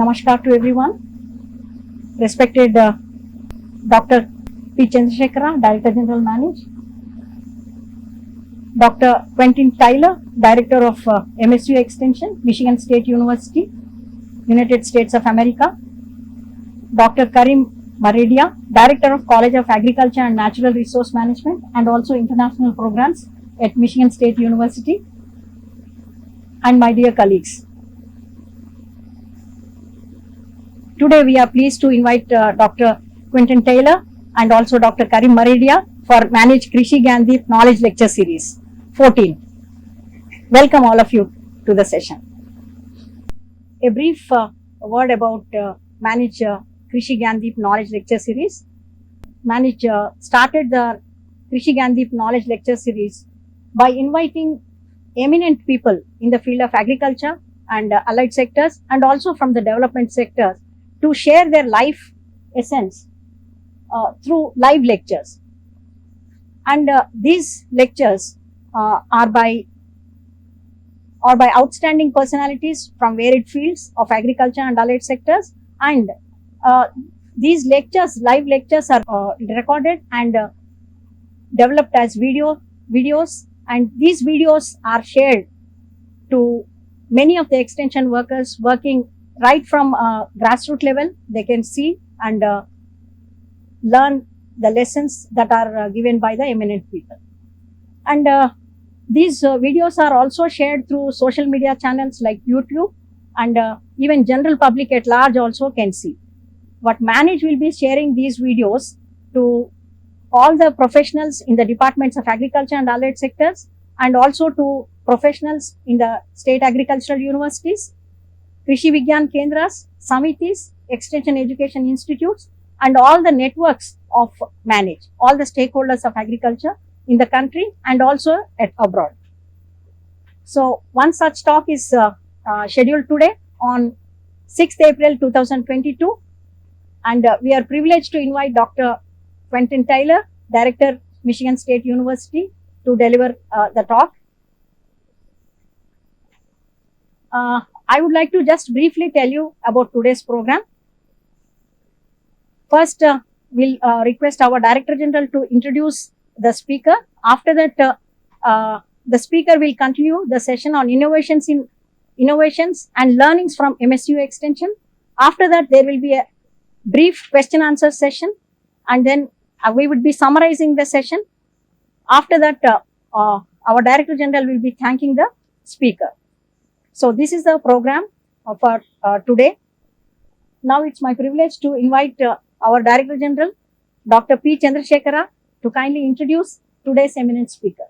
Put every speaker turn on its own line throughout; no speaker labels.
Namaskar to everyone. Respected Dr. P. Chandrasekhara, Director General Manage, Dr. Quentin Tyler, Director of MSU Extension, Michigan State University, United States of America, Dr. Karim Maredia, Director of College of Agriculture and Natural Resource Management and also International Programs at Michigan State University, and my dear colleagues. Today we are pleased to invite Dr. Quentin Tyler and also Dr. Karim Maredia for Manage Krishi Gyandeep Knowledge Lecture Series 14. Welcome all of you to the session. A brief word about Manage Krishi Gyandeep Knowledge Lecture Series. Manage started the Krishi Gyandeep Knowledge Lecture Series by inviting eminent people in the field of agriculture and allied sectors and also from the development sectors to share their life essence through live lectures. And these lectures are by outstanding personalities from varied fields of agriculture and allied sectors, and these lectures, live lectures, are recorded and developed as videos, and these videos are shared to many of the extension workers working right from grassroots level. They can see and learn the lessons that are given by the eminent people. And these videos are also shared through social media channels like YouTube, and even general public at large also can see. But Manage will be sharing these videos to all the professionals in the departments of agriculture and allied sectors, and also to professionals in the state agricultural universities, Krishi Vigyan Kendras, Samitis, Extension Education Institutes, and all the networks of Manage, all the stakeholders of agriculture in the country and also at abroad. So one such talk is scheduled today on 6th April 2022, and we are privileged to invite Dr. Quentin Tyler, Director, Michigan State University, to deliver the talk. I would like to just briefly tell you about today's program. First, we'll request our Director General to introduce the speaker. After that, the speaker will continue the session on innovations and learnings from MSU Extension. After that, there will be a brief question answer session, and then we would be summarizing the session. After that, our Director General will be thanking the speaker. So this is the program for today. Now it's my privilege to invite our Director General, Dr. P. Chandrasekhara, to kindly introduce today's eminent speaker.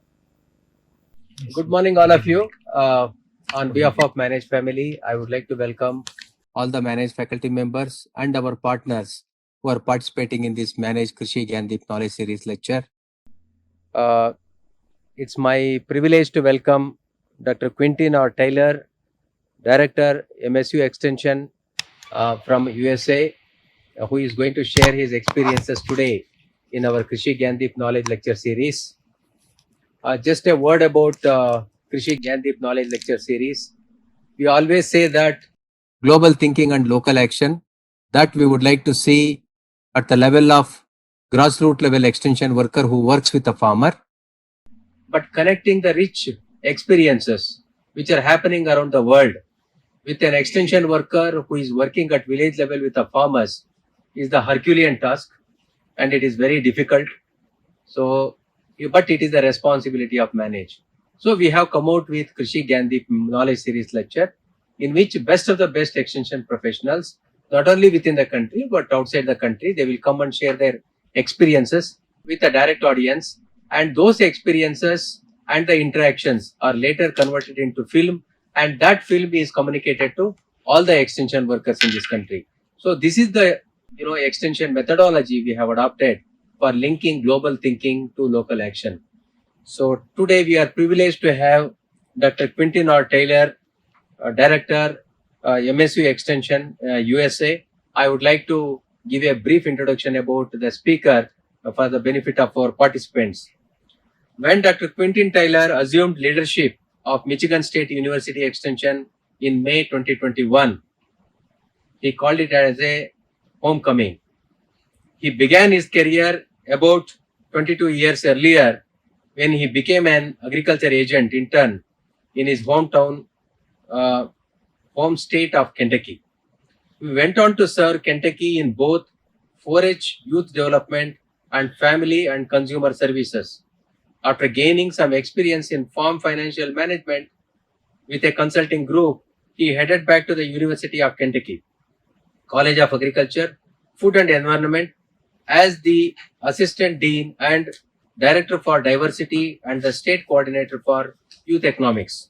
Good morning, all of you. On behalf of Manage family, I would like to welcome all the Manage faculty members and our partners who are participating in this Manage Krishi Gyandeep Knowledge Series lecture. It's my privilege to welcome Dr. Quentin Tyler, Director, MSU Extension from USA, who is going to share his experiences today in our Krishi Gyandeep Knowledge Lecture Series. Just a word about Krishi Gyandeep Knowledge Lecture Series. We always say that global thinking and local action, that we would like to see at the level of grassroots level extension worker who works with a farmer, but connecting the rich experiences which are happening around the world with an extension worker who is working at village level with the farmers is the Herculean task, and it is very difficult. So, but it is the responsibility of Manage. So we have come out with Krishi Gyandeep Knowledge Series lecture, in which best of the best extension professionals, not only within the country but outside the country, they will come and share their experiences with a direct audience, and those experiences and the interactions are later converted into film, and that film is communicated to all the extension workers in this country. So this is the extension methodology we have adopted for linking global thinking to local action. So today we are privileged to have Dr. Quentin Tyler, Director, MSU Extension, USA. I would like to give a brief introduction about the speaker for the benefit of our participants. When Dr. Quentin Tyler assumed leadership of Michigan State University Extension in May 2021, He called it as a homecoming. He began his career about 22 years earlier when he became an agriculture agent intern in his hometown, home state of Kentucky. We went on to serve Kentucky in both 4-H youth development and family and consumer services. After gaining some experience in farm financial management with a consulting group, he headed back to the University of Kentucky College of Agriculture, Food and Environment as the Assistant Dean and Director for Diversity and the State Coordinator for Youth Economics.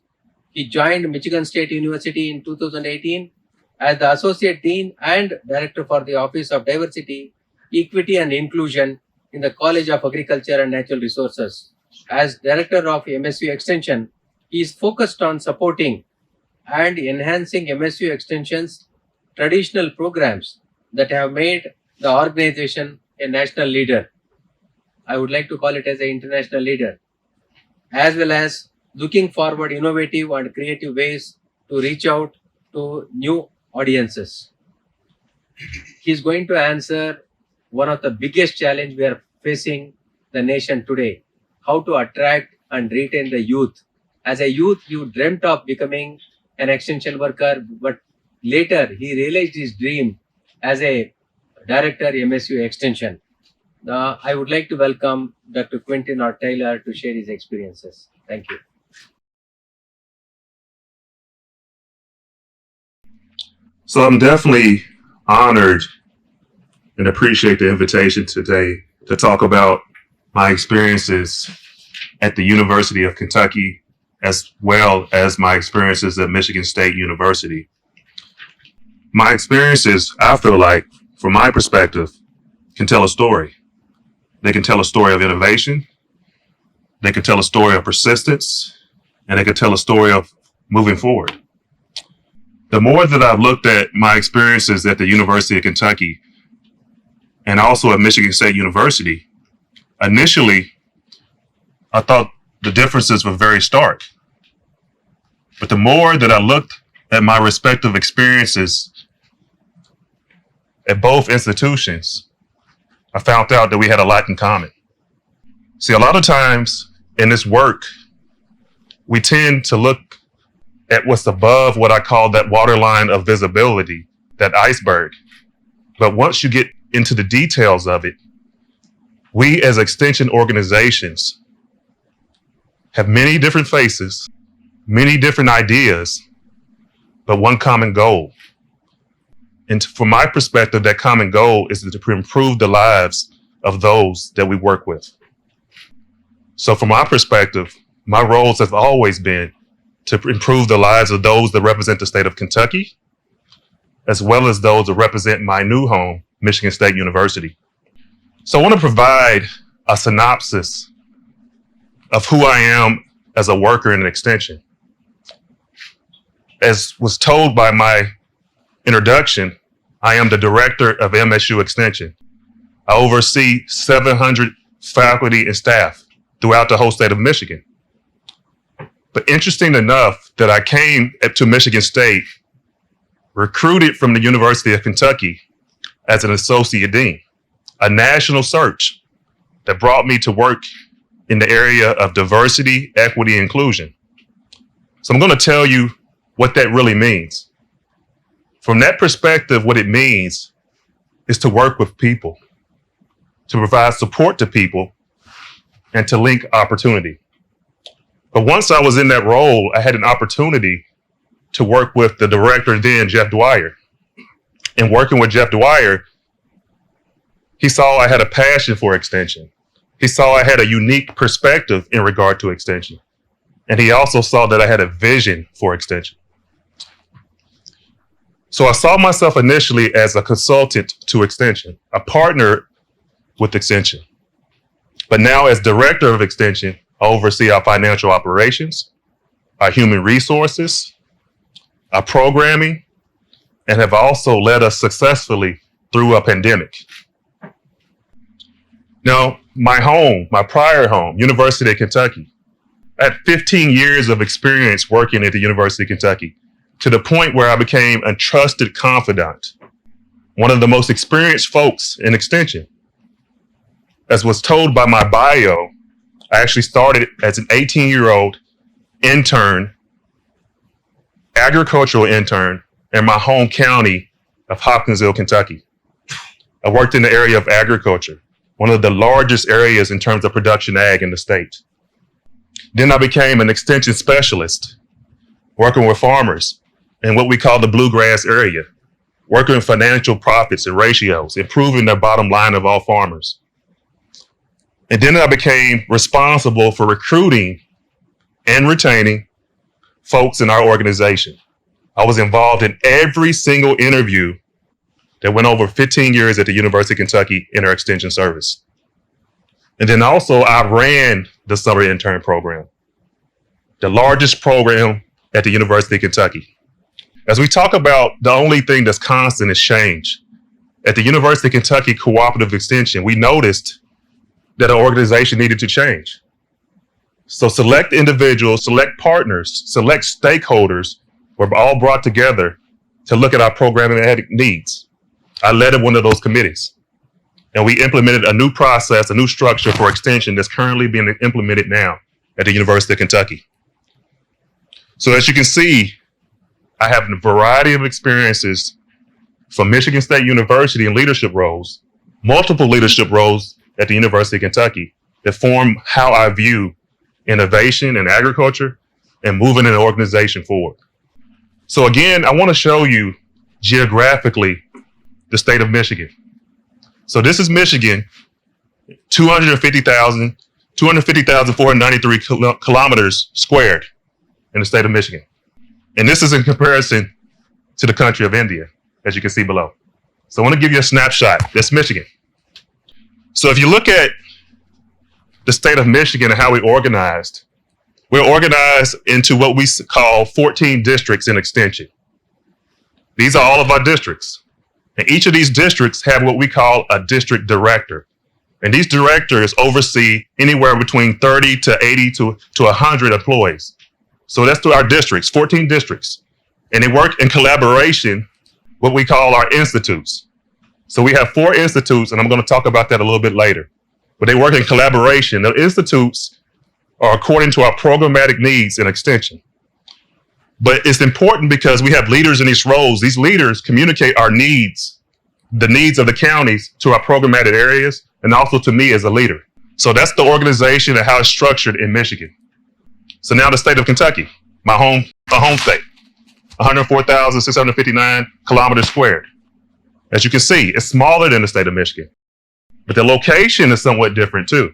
He joined Michigan State University in 2018 as the Associate Dean and Director for the Office of Diversity, Equity and Inclusion in the College of Agriculture and Natural Resources. As Director of MSU Extension, he is focused on supporting and enhancing MSU Extension's traditional programs that have made the organization a national leader. I would like to call it as an international leader, as well as looking forward innovative and creative ways to reach out to new audiences. He's going to answer one of the biggest challenge we are facing the nation today, how to attract and retain the youth. As a youth, you dreamt of becoming an extension worker, but later he realized his dream as a director MSU Extension. I would like to welcome Dr. Quentin Tyler to share his experiences. Thank you.
So I'm definitely honored and appreciate the invitation today to talk about my experiences at the University of Kentucky, as well as my experiences at Michigan State University. My experiences, I feel like, from my perspective, can tell a story. They can tell a story of innovation, they can tell a story of persistence, and they can tell a story of moving forward. The more that I've looked at my experiences at the University of Kentucky and also at Michigan State University, initially, I thought the differences were very stark. But the more that I looked at my respective experiences at both institutions, I found out that we had a lot in common. See, a lot of times in this work, we tend to look at what's above what I call that waterline of visibility, that iceberg. But once you get into the details of it, we as extension organizations have many different faces, many different ideas, but one common goal. And from my perspective, that common goal is to improve the lives of those that we work with. So from my perspective, my roles have always been to improve the lives of those that represent the state of Kentucky, as well as those that represent my new home, Michigan State University. So I want to provide a synopsis of who I am as a worker in an extension. As was told by my introduction, I am the director of MSU Extension. I oversee 700 faculty and staff throughout the whole state of Michigan. But interesting enough that I came to Michigan State, recruited from the University of Kentucky as an associate dean, a national search that brought me to work in the area of diversity, equity, and inclusion. So I'm going to tell you what that really means. From that perspective, what it means is to work with people, to provide support to people, and to link opportunity. But once I was in that role, I had an opportunity to work with the director then, Jeff Dwyer. And working with Jeff Dwyer, he saw I had a passion for extension. He saw I had a unique perspective in regard to extension. And he also saw that I had a vision for extension. So I saw myself initially as a consultant to extension, a partner with extension. But now as director of extension, I oversee our financial operations, our human resources, our programming, and have also led us successfully through a pandemic. Now, my prior home, University of Kentucky, I had 15 years of experience working at the University of Kentucky, to the point where I became a trusted confidant one of the most experienced folks in Extension. As was told by my bio, I actually started as an 18-year-old intern, agricultural intern, in my home county of Hopkinsville, Kentucky. I worked in the area of agriculture, one of the largest areas in terms of production ag in the state. Then I became an extension specialist, working with farmers in what we call the Bluegrass area, working with financial profits and ratios, improving the bottom line of all farmers. And then I became responsible for recruiting and retaining folks in our organization. I was involved in every single interview that went over 15 years at the University of Kentucky in our extension service. And then also I ran the summer intern program, the largest program at the University of Kentucky. As we talk about, the only thing that's constant is change. At the University of Kentucky Cooperative Extension, we noticed that our organization needed to change. So select individuals, select partners, select stakeholders were all brought together to look at our programming needs. I led one of those committees, and we implemented a new process, a new structure for extension that's currently being implemented now at the University of Kentucky. So as you can see, I have a variety of experiences from Michigan State University in leadership roles, multiple leadership roles at the University of Kentucky that form how I view innovation in agriculture and moving an organization forward. So again, I want to show you geographically the state of Michigan. So this is Michigan, 250,493 kilometers squared in the state of Michigan. And this is in comparison to the country of India, as you can see below. So I want to give you a snapshot. That's Michigan. So if you look at the state of Michigan and how we're organized into what we call 14 districts in extension. These are all of our districts. And each of these districts have what we call a district director. And these directors oversee anywhere between 30 to 80 to 100 employees. So that's to our districts, 14 districts. And they work in collaboration, what we call our institutes. So we have 4 institutes, and I'm going to talk about that a little bit later. But they work in collaboration. The institutes are according to our programmatic needs in extension. But it's important because we have leaders in these roles. These leaders communicate our needs, the needs of the counties to our programmatic areas, and also to me as a leader. So that's the organization and how it's structured in Michigan. So now the state of Kentucky, my home state, 104,659 kilometers squared. As you can see, it's smaller than the state of Michigan, but the location is somewhat different too.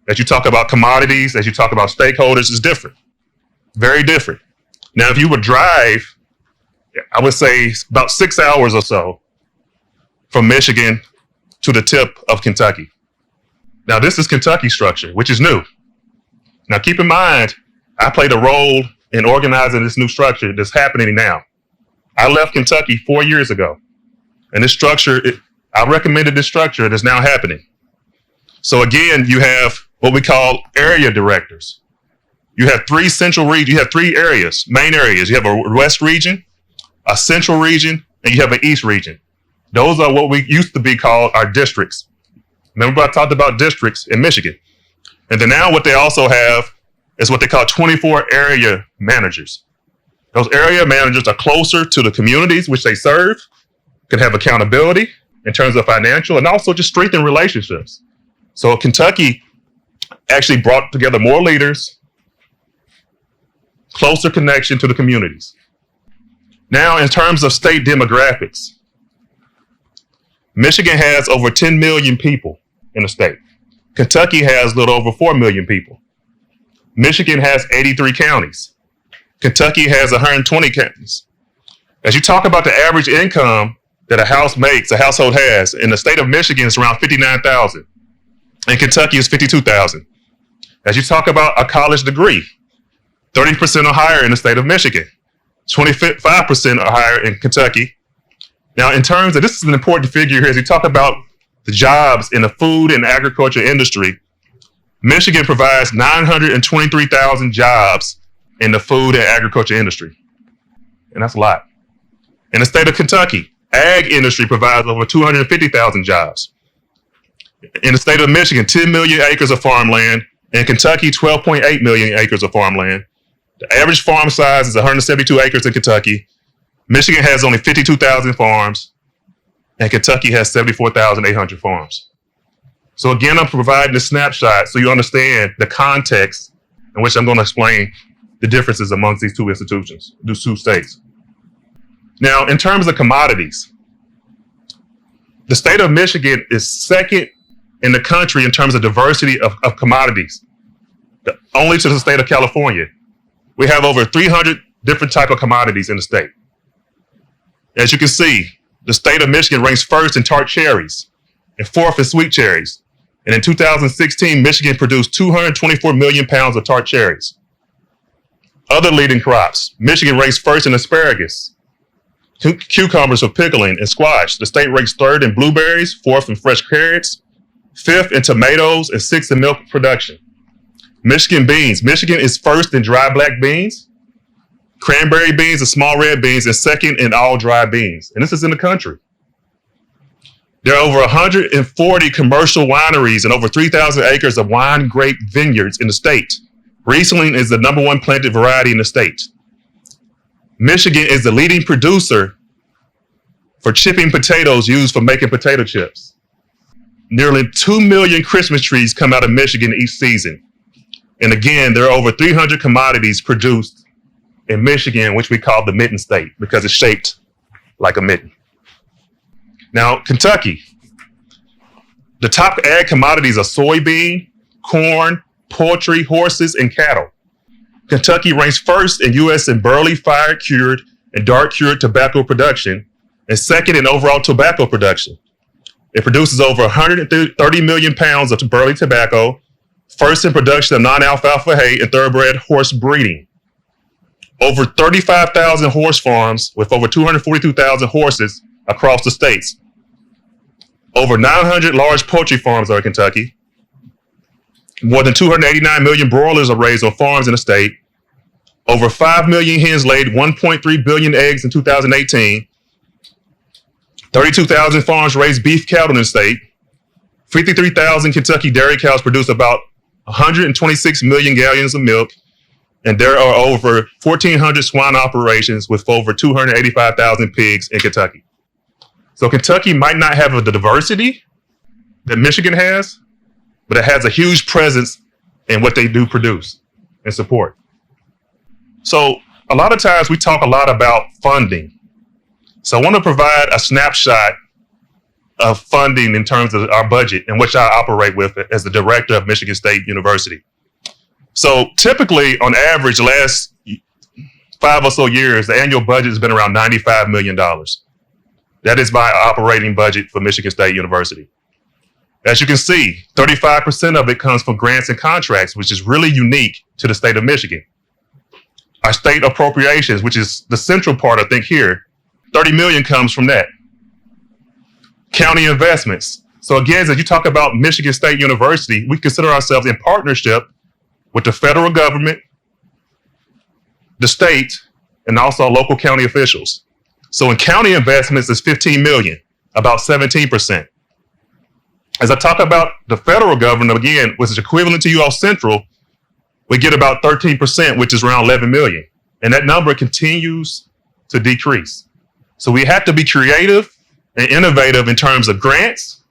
As you talk about commodities, as you talk about stakeholders, it's different, very different. Now, if you would drive, I would say about 6 hours or so from Michigan to the tip of Kentucky. Now, this is Kentucky structure, which is new. Now, keep in mind, I played a role in organizing this new structure that's happening now. I left Kentucky 4 years ago, and this structure, I recommended this structure that's now happening. So again, you have what we call area directors. You have 3 central regions, you have 3 areas, main areas. You have a west region, a central region, and you have an east region. Those are what we used to be called our districts. Remember I talked about districts in Michigan. And then now what they also have is what they call 24 area managers. Those area managers are closer to the communities which they serve, can have accountability in terms of financial, and also just strengthen relationships. So Kentucky actually brought together more leaders, closer connection to the communities. Now, in terms of state demographics, Michigan has over 10 million people in the state. Kentucky has a little over 4 million people. Michigan has 83 counties. Kentucky has 120 counties. As you talk about the average income that a household has, in the state of Michigan, it's around $59,000. In Kentucky, it's $52,000. As you talk about a college degree, 30% or higher in the state of Michigan, 25% or higher in Kentucky. Now, in terms of, this is an important figure here, as you talk about the jobs in the food and agriculture industry, Michigan provides 923,000 jobs in the food and agriculture industry. And that's a lot. In the state of Kentucky, Ag industry provides over 250,000 jobs. In the state of Michigan, 10 million acres of farmland. In Kentucky, 12.8 million acres of farmland. The average farm size is 172 acres in Kentucky. Michigan has only 52,000 farms, and Kentucky has 74,800 farms. So again, I'm providing a snapshot so you understand the context in which I'm going to explain the differences amongst these two institutions, these two states. Now, in terms of commodities, the state of Michigan is second in the country in terms of diversity of commodities, only to the state of California. We have over 300 different types of commodities in the state. As you can see, the state of Michigan ranks first in tart cherries and fourth in sweet cherries. And in 2016, Michigan produced 224 million pounds of tart cherries. Other leading crops, Michigan ranks first in asparagus, cucumbers for pickling, and squash. The state ranks third in blueberries, fourth in fresh carrots, fifth in tomatoes, and sixth in milk production. Michigan beans. Michigan is first in dry black beans, cranberry beans, and small red beans, and second in all dry beans. And this is in the country. There are over 140 commercial wineries and over 3,000 acres of wine grape vineyards in the state. Riesling is the #1 planted variety in the state. Michigan is the leading producer for chipping potatoes used for making potato chips. Nearly 2 million Christmas trees come out of Michigan each season. And again, there are over 300 commodities produced in Michigan, which we call the mitten state because it's shaped like a mitten. Now, Kentucky. The top ag commodities are soybean, corn, poultry, horses, and cattle. Kentucky ranks first in U.S. in burley, fire cured, and dark cured tobacco production, and second in overall tobacco production. It produces over 130 million pounds of burley tobacco, first in production of non-alfalfa hay and thoroughbred horse breeding. Over 35,000 horse farms with over 242,000 horses across the states. Over 900 large poultry farms are in Kentucky. More than 289 million broilers are raised on farms in the state. Over 5 million hens laid 1.3 billion eggs in 2018. 32,000 farms raised beef cattle in the state. 53,000 Kentucky dairy cows produce about 126 million gallons of milk. And there are over 1,400 swine operations with over 285,000 pigs in Kentucky. So Kentucky might not have the diversity that Michigan has, but it has a huge presence in what they do produce and support. So a lot of times we talk a lot about funding. So I want to provide a snapshot of funding in terms of our budget in which I operate with as the director of Michigan State University. So typically, on average, the last 5 or so years, the annual budget has been around $95 million. That is my operating budget for Michigan State University. As you can see, 35% of it comes from grants and contracts, which is really unique to the state of Michigan. Our state appropriations, which is the central part, I think here, 30 million comes from that. County investments. So again, as you talk about Michigan State University, we consider ourselves in partnership with the federal government, the state, and also local county officials. So in county investments, it's 15 million, about 17%. As I talk about the federal government, again, which is equivalent to UL Central, we get about 13%, which is around 11 million. And that number continues to decrease. So we have to be creative and innovative in terms of grants,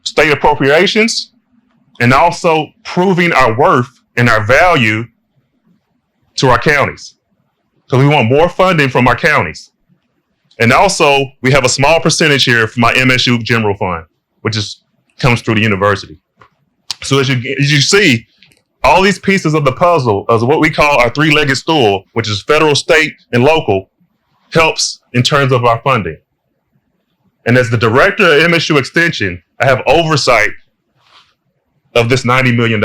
state appropriations, and also proving our worth and our value to our counties. So we want more funding from our counties. And also, we have a small percentage here from my MSU General Fund, which comes through the university. So as you see, all these pieces of the puzzle of what we call our three-legged stool, which is federal, state, and local, helps in terms of our funding. And as the director of MSU Extension, I have oversight of this $90 million.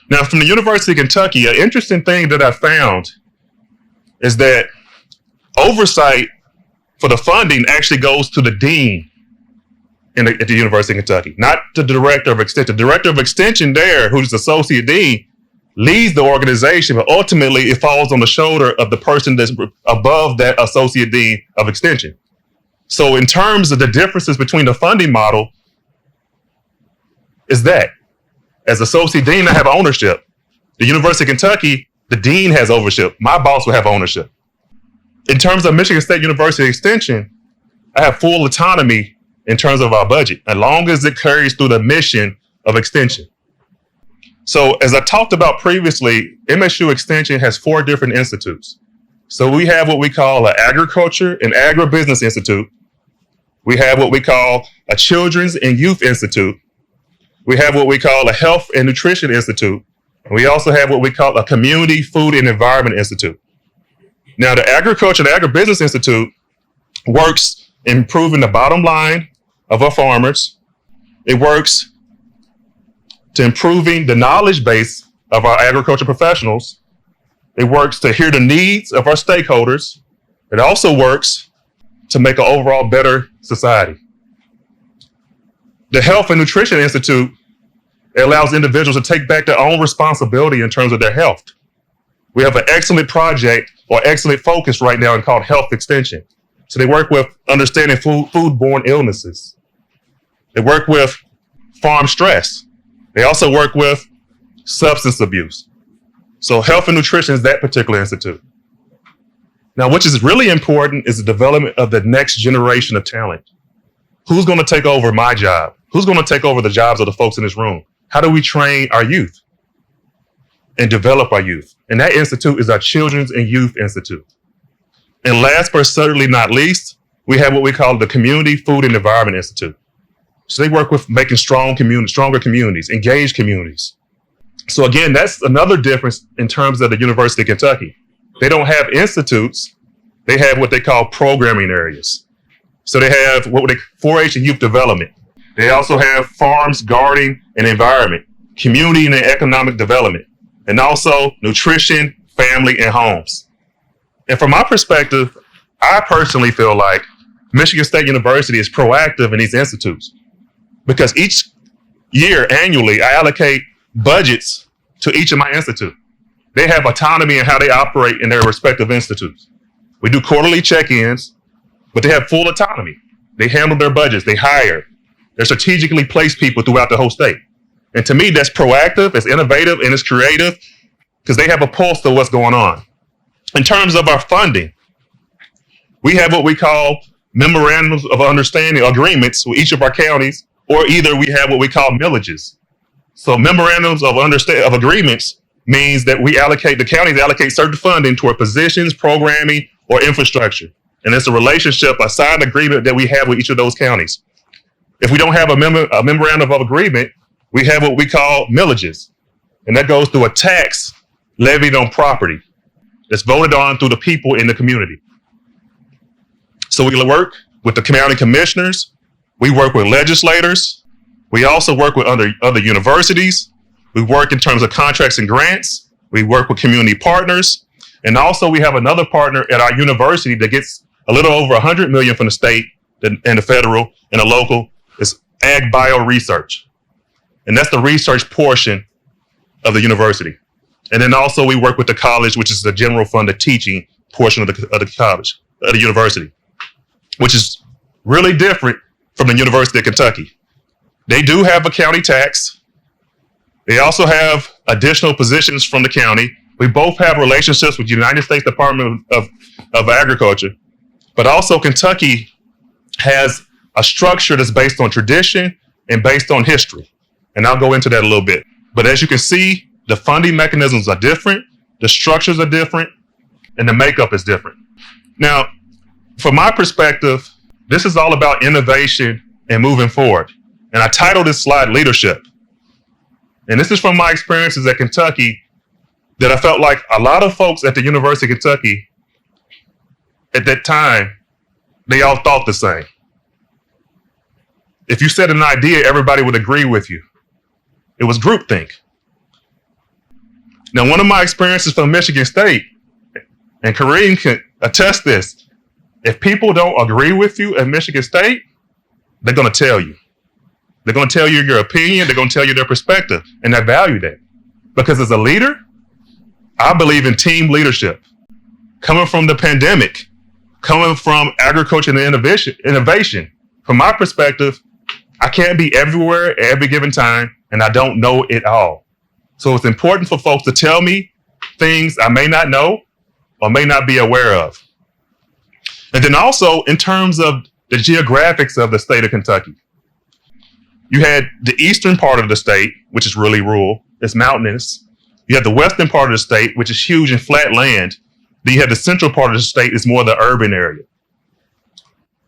Now, from the University of Kentucky, an interesting thing that I found is that oversight for the funding actually goes to the dean at the University of Kentucky, not the director of extension. The director of extension there, who's the associate dean, leads the organization, but ultimately it falls on the shoulder of the person that's above that associate dean of extension. So in terms of the differences between the funding model, is that as associate dean, I have ownership. The University of Kentucky, the dean has ownership. My boss will have ownership. In terms of Michigan State University Extension, I have full autonomy in terms of our budget, as long as it carries through the mission of Extension. So as I talked about previously, MSU Extension has 4 different institutes. So we have what we call an Agriculture and Agribusiness Institute. We have what we call a Children's and Youth Institute. We have what we call a Health and Nutrition Institute. And we also have what we call a Community Food and Environment Institute. Now, the Agriculture and Agribusiness Institute works in improving the bottom line of our farmers. It works to improving the knowledge base of our agriculture professionals. It works to hear the needs of our stakeholders. It also works to make an overall better society. The Health and Nutrition Institute allows individuals to take back their own responsibility in terms of their health. We have an excellent project or excellent focus right now called Health Extension. So they work with understanding foodborne illnesses. They work with farm stress. They also work with substance abuse. So health and nutrition is that particular institute. Now, which is really important is the development of the next generation of talent. Who's going to take over my job? Who's going to take over the jobs of the folks in this room? How do we train our youth and develop our youth? And that institute is our Children's and Youth Institute. And last but certainly not least, we have what we call the Community Food and Environment Institute. So they work with making stronger communities, engaged communities. So again, that's another difference in terms of the University of Kentucky. They don't have institutes. They have what they call programming areas. So they have 4-H and youth development. They also have farms, gardening, and environment, community and economic development, and also nutrition, family, and homes. And from my perspective, I personally feel like Michigan State University is proactive in these institutes because each year, annually, I allocate budgets to each of my institutes. They have autonomy in how they operate in their respective institutes. We do quarterly check-ins, but they have full autonomy. They handle their budgets, they hire, they strategically place people throughout the whole state. And to me, that's proactive, it's innovative, and it's creative because they have a pulse to what's going on. In terms of our funding, we have what we call memorandums of understanding agreements with each of our counties, or either we have what we call millages. So memorandums of agreements means that the counties allocate certain funding toward positions, programming, or infrastructure. And it's a relationship, a signed agreement that we have with each of those counties. If we don't have a memorandum of agreement, we have what we call millages. And that goes through a tax levied on property that's voted on through the people in the community. So we work with the county commissioners. We work with legislators. We also work with other universities. We work in terms of contracts and grants. We work with community partners. And also we have another partner at our university that gets a little over $100 million from the state and the federal and the local. It's AgBio Research. And that's the research portion of the university. And then also we work with the college, which is the general fund, the teaching portion of the college, of the university, which is really different from the University of Kentucky. They do have a county tax. They also have additional positions from the county. We both have relationships with the United States Department of Agriculture, but also Kentucky has a structure that's based on tradition and based on history. And I'll go into that a little bit. But as you can see, the funding mechanisms are different, the structures are different, and the makeup is different. Now, from my perspective, this is all about innovation and moving forward. And I titled this slide Leadership. And this is from my experiences at Kentucky that I felt like a lot of folks at the University of Kentucky at that time, they all thought the same. If you said an idea, everybody would agree with you. It was groupthink. Now, one of my experiences from Michigan State, and Kareem can attest this, if people don't agree with you at Michigan State, they're going to tell you. They're going to tell you your opinion. They're going to tell you their perspective, and I value that. Because as a leader, I believe in team leadership. Coming from the pandemic, coming from agriculture and innovation, from my perspective, I can't be everywhere at every given time, and I don't know it all. So it's important for folks to tell me things I may not know or may not be aware of. And then also, in terms of the geographics of the state of Kentucky, you had the eastern part of the state, which is really rural, it's mountainous. You have the western part of the state, which is huge and flat land. Then you have the central part of the state, is more the urban area.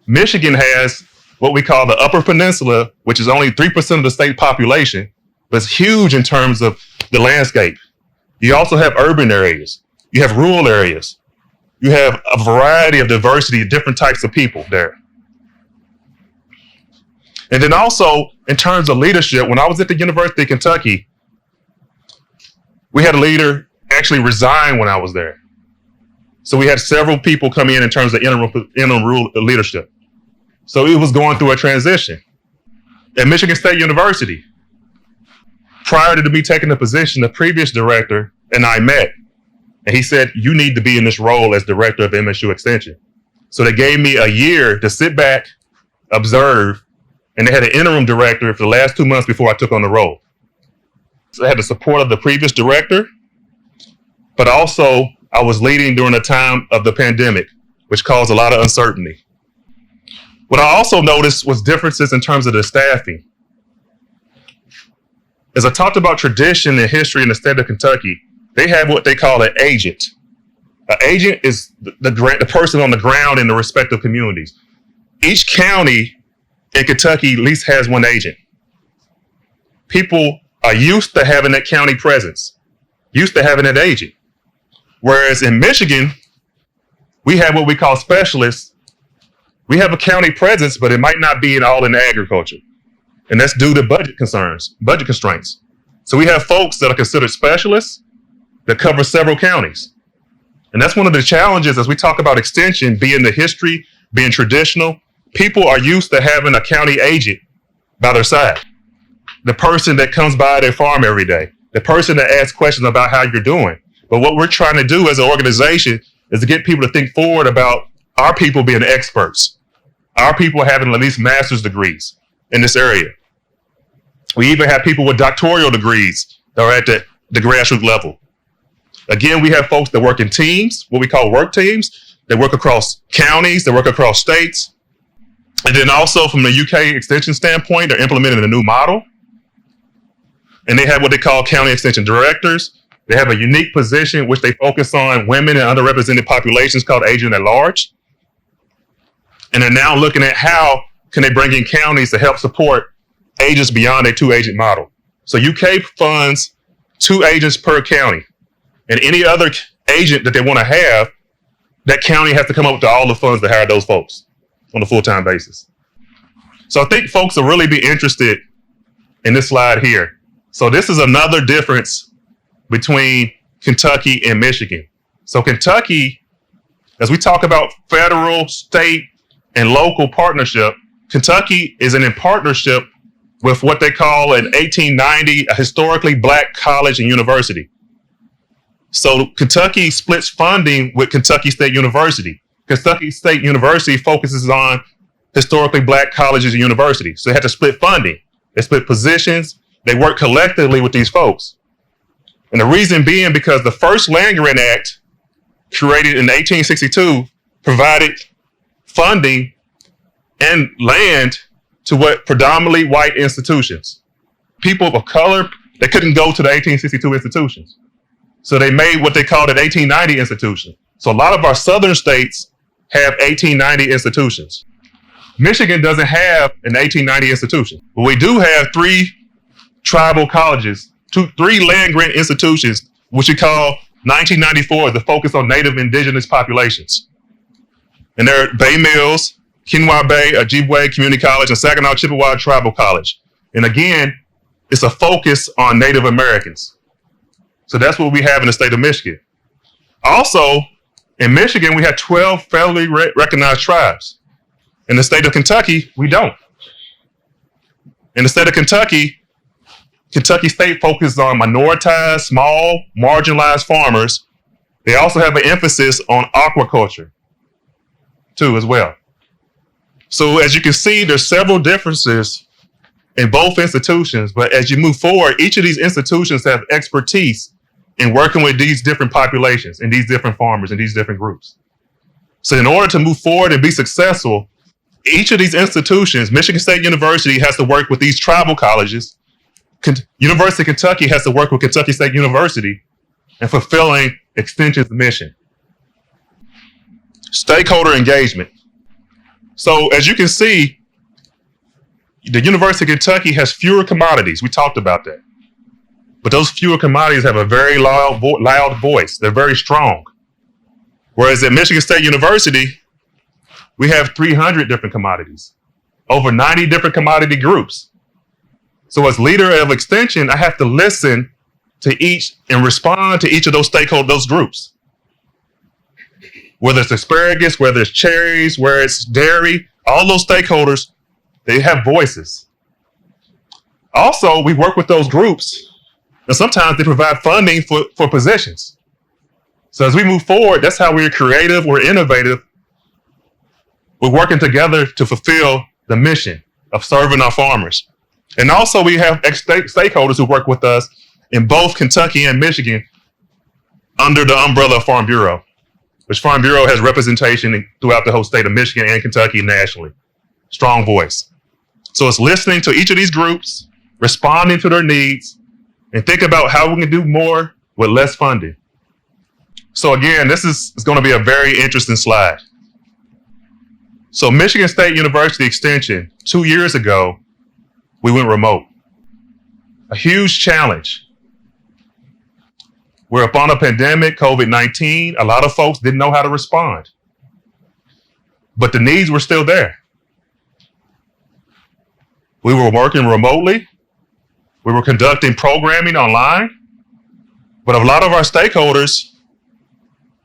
Michigan has what we call the Upper Peninsula, which is only 3% of the state population, but it's huge in terms of the landscape. You also have urban areas. You have rural areas. You have a variety of diversity of different types of people there. And then also, in terms of leadership, when I was at the University of Kentucky, we had a leader actually resign when I was there. So we had several people come in terms of interim rule leadership. So it was going through a transition. At Michigan State University, prior to me taking the position, the previous director and I met, and he said, you need to be in this role as director of MSU Extension. So they gave me a year to sit back, observe, and they had an interim director for the last 2 months before I took on the role. So I had the support of the previous director, but also I was leading during the time of the pandemic, which caused a lot of uncertainty. What I also noticed was differences in terms of the staffing. As I talked about tradition and history in the state of Kentucky, they have what they call an agent. An agent is the person on the ground in the respective communities. Each county in Kentucky at least has one agent. People are used to having that county presence, used to having that agent. Whereas in Michigan, we have what we call specialists. We have a county presence, but it might not be all in agriculture. And that's due to budget constraints. So we have folks that are considered specialists that cover several counties. And that's one of the challenges as we talk about extension, being the history, being traditional. People are used to having a county agent by their side. The person that comes by their farm every day, the person that asks questions about how you're doing. But what we're trying to do as an organization is to get people to think forward about our people being experts, our people having at least master's degrees in this area. We even have people with doctoral degrees that are at the grassroots level. Again, we have folks that work in teams, what we call work teams. They work across counties, they work across states. And then also from the UK extension standpoint, they're implementing a new model. And they have what they call county extension directors. They have a unique position which they focus on women and underrepresented populations called agent at large. And they're now looking at how can they bring in counties to help support agents beyond a 2-agent model. So UK funds 2 agents per county. And any other agent that they want to have, that county has to come up with all the funds to hire those folks on a full-time basis. So I think folks will really be interested in this slide here. So this is another difference between Kentucky and Michigan. So Kentucky, as we talk about federal, state, and local partnership, Kentucky is in partnership with what they call in 1890 a historically black college and university. So Kentucky splits funding with Kentucky State University. Kentucky State University focuses on historically black colleges and universities. So they have to split funding. They split positions. They work collectively with these folks. And the reason being because the first Land-Grant Act, created in 1862, provided funding and land to what predominantly white institutions. People of color, they couldn't go to the 1862 institutions. So they made what they called an 1890 institution. So a lot of our southern states have 1890 institutions. Michigan doesn't have an 1890 institution, but we do have 3 tribal colleges, 3 land-grant institutions, which we call 1994, the focus on Native Indigenous populations. And they're Bay Mills, Kenwa Bay, Ojibwe Community College, and Saginaw Chippewa Tribal College. And again, it's a focus on Native Americans. So that's what we have in the state of Michigan. Also, in Michigan, we have 12 federally recognized tribes. In the state of Kentucky, we don't. In the state of Kentucky, Kentucky State focuses on minoritized, small, marginalized farmers. They also have an emphasis on aquaculture. too as well. So as you can see, there's several differences in both institutions, but as you move forward, each of these institutions have expertise in working with these different populations and these different farmers and these different groups. So in order to move forward and be successful, each of these institutions, Michigan State University has to work with these tribal colleges. University of Kentucky has to work with Kentucky State University in fulfilling Extension's mission. Stakeholder engagement. So as you can see, the University of Kentucky has fewer commodities. We talked about that. But those fewer commodities have a very loud voice. They're very strong. Whereas at Michigan State University, we have 300 different commodities, over 90 different commodity groups. So as leader of Extension, I have to listen to each and respond to each of those stakeholders, those groups. Whether it's asparagus, whether it's cherries, whether it's dairy, all those stakeholders, they have voices. Also, we work with those groups, and sometimes they provide funding for positions. So as we move forward, that's how we're creative, we're innovative. We're working together to fulfill the mission of serving our farmers. And also we have stakeholders who work with us in both Kentucky and Michigan under the umbrella of Farm Bureau, which Farm Bureau has representation throughout the whole state of Michigan and Kentucky nationally. Strong voice. So it's listening to each of these groups, responding to their needs, and think about how we can do more with less funding. So again, this is going to be a very interesting slide. So Michigan State University Extension, 2 years ago, we went remote. A huge challenge. We're upon a pandemic, COVID-19. A lot of folks didn't know how to respond. But the needs were still there. We were working remotely. We were conducting programming online. But a lot of our stakeholders,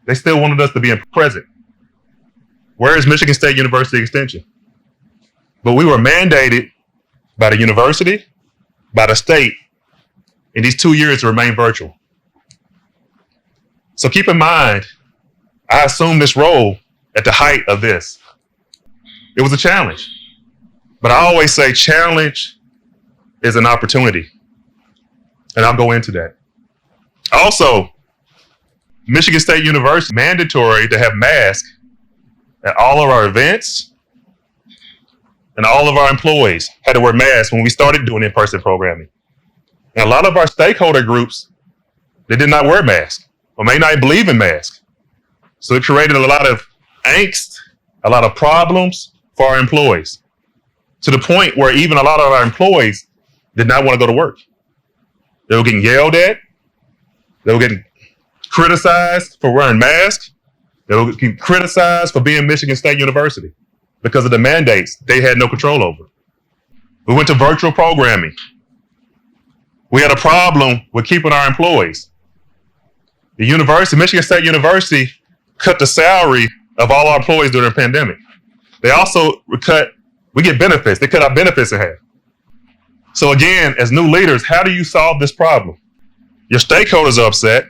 they still wanted us to be present. Where is Michigan State University Extension? But we were mandated by the university, by the state, in these 2 years to remain virtual. So keep in mind, I assumed this role at the height of this. It was a challenge. But I always say challenge is an opportunity. And I'll go into that. Also, Michigan State University, mandatory to have masks at all of our events, and all of our employees had to wear masks when we started doing in-person programming. And a lot of our stakeholder groups, they did not wear masks or may not believe in masks. So it created a lot of angst, a lot of problems for our employees, to the point where even a lot of our employees did not want to go to work. They were getting yelled at. They were getting criticized for wearing masks. They were getting criticized for being Michigan State University because of the mandates they had no control over. We went to virtual programming. We had a problem with keeping our employees. The university, Michigan State University, cut the salary of all our employees during the pandemic. They also we get benefits. They cut our benefits in half. So again, as new leaders, how do you solve this problem? Your stakeholders are upset.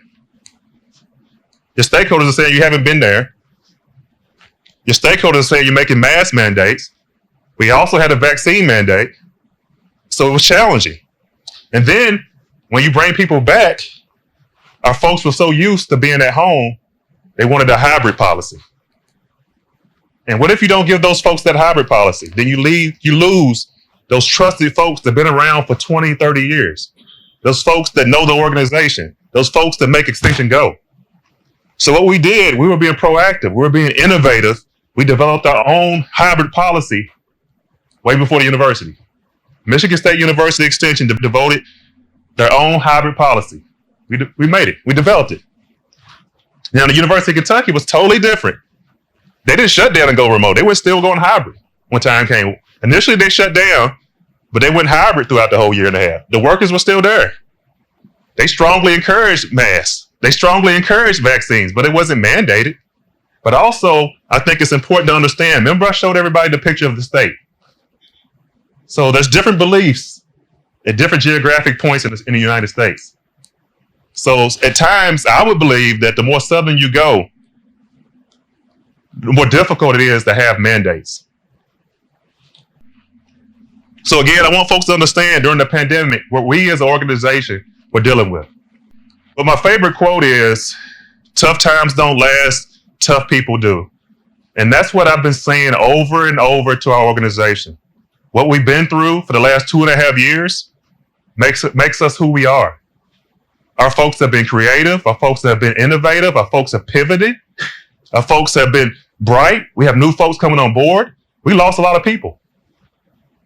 Your stakeholders are saying you haven't been there. Your stakeholders are saying you're making mask mandates. We also had a vaccine mandate. So it was challenging. And then when you bring people back, our folks were so used to being at home, they wanted a hybrid policy. And what if you don't give those folks that hybrid policy? Then you lose those trusted folks that have been around for 20, 30 years. Those folks that know the organization. Those folks that make Extension go. So what we did, we were being proactive. We were being innovative. We developed our own hybrid policy way before the university. Michigan State University Extension devoted their own hybrid policy. We made it. We developed it. Now, the University of Kentucky was totally different. They didn't shut down and go remote. They were still going hybrid when time came. Initially, they shut down, but they went hybrid throughout the whole year and a half. The workers were still there. They strongly encouraged masks. They strongly encouraged vaccines, but it wasn't mandated. But also, I think it's important to understand. Remember, I showed everybody the picture of the state. So there's different beliefs at different geographic points in the United States. So at times, I would believe that the more southern you go, the more difficult it is to have mandates. So again, I want folks to understand during the pandemic what we as an organization were dealing with. But my favorite quote is, tough times don't last, tough people do. And that's what I've been saying over and over to our organization. What we've been through for the last 2.5 years makes us who we are. Our folks have been creative. Our folks have been innovative. Our folks have pivoted. Our folks have been bright. We have new folks coming on board. We lost a lot of people.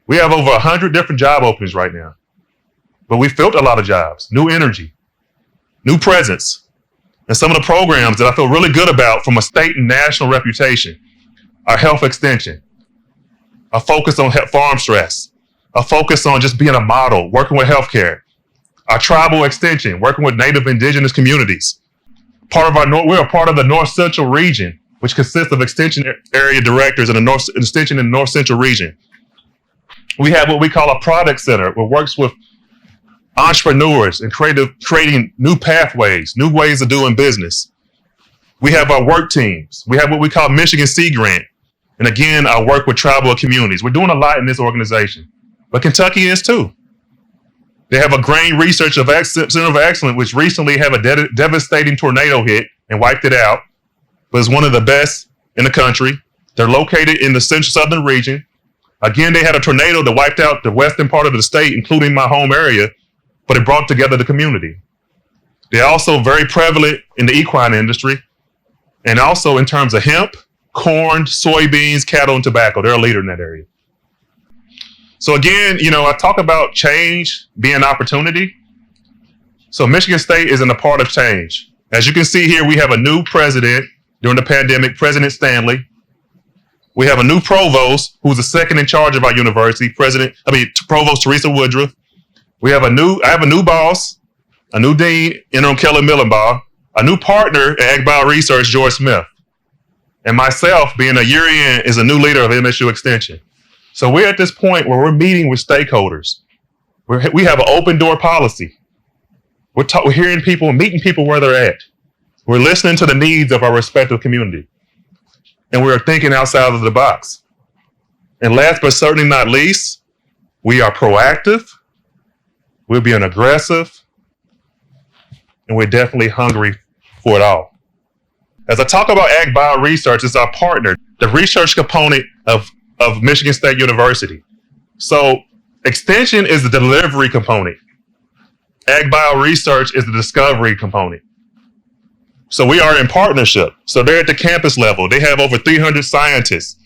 We have over 100 different job openings right now. But we filled a lot of jobs, new energy, new presence, and some of the programs that I feel really good about from a state and national reputation. Our health extension, a focus on farm stress, a focus on just being a model, working with healthcare. Our tribal extension, working with Native Indigenous communities. We're a part of the North Central region, which consists of extension area directors in the North Extension in the North Central region. We have what we call a product center, which works with entrepreneurs and creating new pathways, new ways of doing business. We have our work teams. We have what we call Michigan Sea Grant. And again, I work with tribal communities. We're doing a lot in this organization, but Kentucky is too. They have a grain research center of excellence, which recently had a devastating tornado hit and wiped it out, but it's one of the best in the country. They're located in the central southern region. Again, they had a tornado that wiped out the western part of the state, including my home area, but it brought together the community. They're also very prevalent in the equine industry, and also in terms of hemp, corn, soybeans, cattle, and tobacco. They're a leader in that area. So again, I talk about change being an opportunity. So Michigan State is in a part of change. As you can see here, we have a new president during the pandemic, President Stanley. We have a new provost who's the second in charge of our university, Provost Teresa Woodruff. I have a new boss, a new dean, Interim Kelly Millenbaugh, a new partner at AgBio Research, George Smith. And myself, being a year in, is a new leader of MSU Extension. So we're at this point where we're meeting with stakeholders. We have an open door policy. We're hearing people, meeting people where they're at. We're listening to the needs of our respective community. And we're thinking outside of the box. And last but certainly not least, we are proactive. We're being aggressive. And we're definitely hungry for it all. As I talk about AgBio Research, it's our partner, the research component of Michigan State University. So extension is the delivery component. AgBio Research is the discovery component. So we are in partnership. So they're at the campus level. They have over 300 scientists.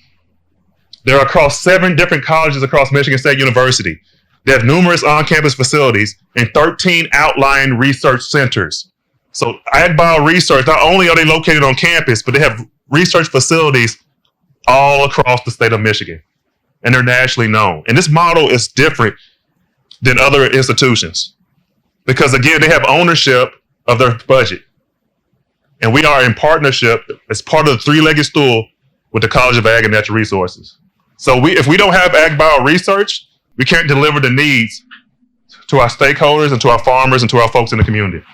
They're across 7 different colleges across Michigan State University. They have numerous on-campus facilities and 13 outlying research centers. So AgBio Research, not only are they located on campus, but they have research facilities all across the state of Michigan. And they're nationally known. And this model is different than other institutions. Because again, they have ownership of their budget. And we are in partnership as part of the 3-legged stool with the College of Ag and Natural Resources. So if we don't have AgBio Research, we can't deliver the needs to our stakeholders and to our farmers and to our folks in the community.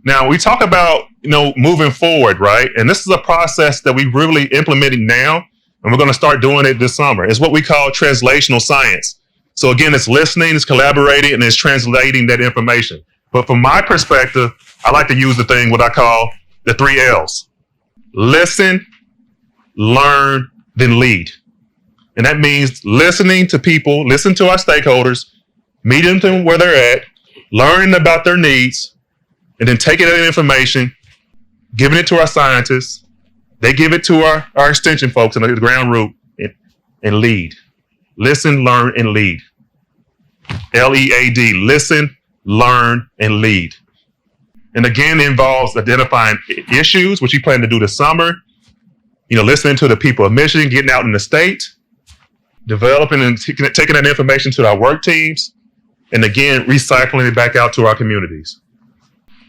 Now, we talk about, moving forward, right? And this is a process that we're really implementing now, and we're going to start doing it this summer. It's what we call translational science. So again, it's listening, it's collaborating, and it's translating that information. But from my perspective, I like to use what I call the 3 L's. Listen, learn, then lead. And that means listening to people, listen to our stakeholders, meeting them where they're at, learning about their needs, and then taking that information, giving it to our scientists. They give it to our extension folks in the ground root and lead. Listen, learn, and lead. LEAD. Listen, learn, and lead. And again, it involves identifying issues, which we plan to do this summer. Listening to the people of Michigan, getting out in the state, developing and taking that information to our work teams, and again, recycling it back out to our communities.